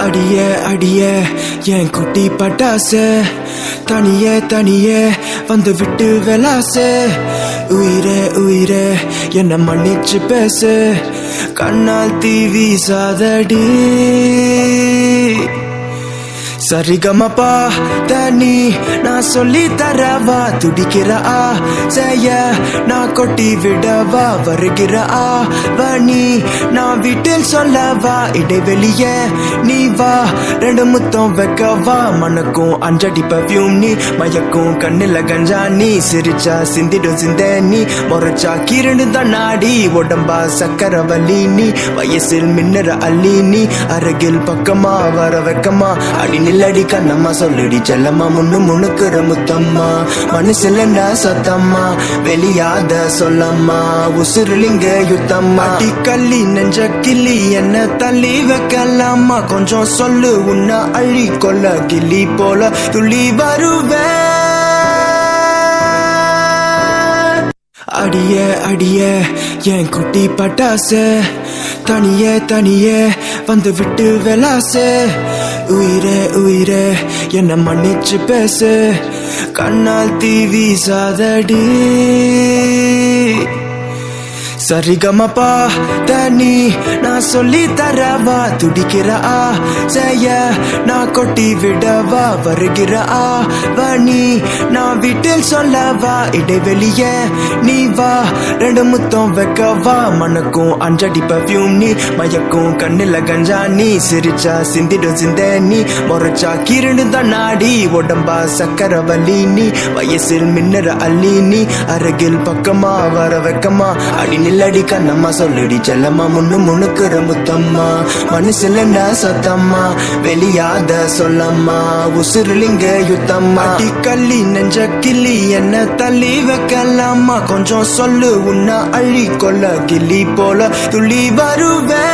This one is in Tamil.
அடியே அடியே என் குட்டி பட்டாசு தனியே தனியே வந்து விட்டு வெலாசு உயிரே உயிரே என்ன மன்னிச்சு பேசு கண்ணால் தீவி சாதடி சரிகமப்பா தனி நான் சொல்லி தரவா துடிக்கிறா செய்ய நான் கொட்டி விடவா வருகிறா வனி நான் வீட்டில் சொல்லவா இடைவெளிய நீ வா ரெண்டு முத்தம் வைக்கவா மனக்கும் அஞ்சடி பர்ஃபியூம் நீ மயக்கும் கண்ணில கஞ்சா நீ சிரிச்சா சிந்திடும் சிந்த நீ முறைச்சா கீரண்டு தான் நாடி உடம்பா சக்கரவல்லி நீ வயசில் மின்னற அள்ளி நீ அருகில் பக்கமா வர வைக்கமா அடி நில்லடி கண்ணம்மா சொல்லுடி செல்லம்மா முன்னு முணுக்குற முத்தம்மா மனசுலண்டா சத்தம்மா வெளியாத சொல்லம்மா உசுருலிங்க யுத்தம்மா கள்ளி நெஞ்ச கிள்ளி என்ன தள்ளி வைக்கலாமா கொஞ்சம் சொல்லு உன்ன அழி கொல்ல கிள்ளி போல துள்ளி வருவே அடியே அடியே என் குட்டி பட்டாசு தனியே தனியே வந்து விட்டு வெலாசு உயிரே உயிரே என்ன மன்னிச்சு பேசு கண்ணால் தீவி சாதடி சரிகமப்பா தனி நான் சொல்லி தரவா துடிக்கிறா செய்ய நான் கொட்டி விடவா வருகிறா வனி நான் வீட்டில் சொல்லவா இடைவெளிய நீ வா ரெண்டு முத்தம் வைக்கவா மனக்கும் அஞ்சடி பர்ஃபியூம் நீ மயக்கும் கண்ணில கஞ்சா நீ சிரிச்சா சிந்திடும் சிந்த நீ முறைச்சா கீரண்டு தான் நாடி உடம்பா சக்கரவல்லி நீ வயசில் மின்னற அள்ளி நீ அருகில் பக்கமா வர வைக்கமா அடி நில்லடி கண்ணம்மா சொல்லுடி செல்லம்மா முன்னு முணுக்குற முத்தம்மா மனசுலண்டா சத்தம்மா வெளியாத சொல்லம்மா உசுருலிங்க யுத்தம்மா கள்ளி நெஞ்ச கிள்ளி என்ன தள்ளி வைக்கலாமா கொஞ்சம் சொல்லு உன்ன அழி கொல்ல கிள்ளி போல துள்ளி வருவே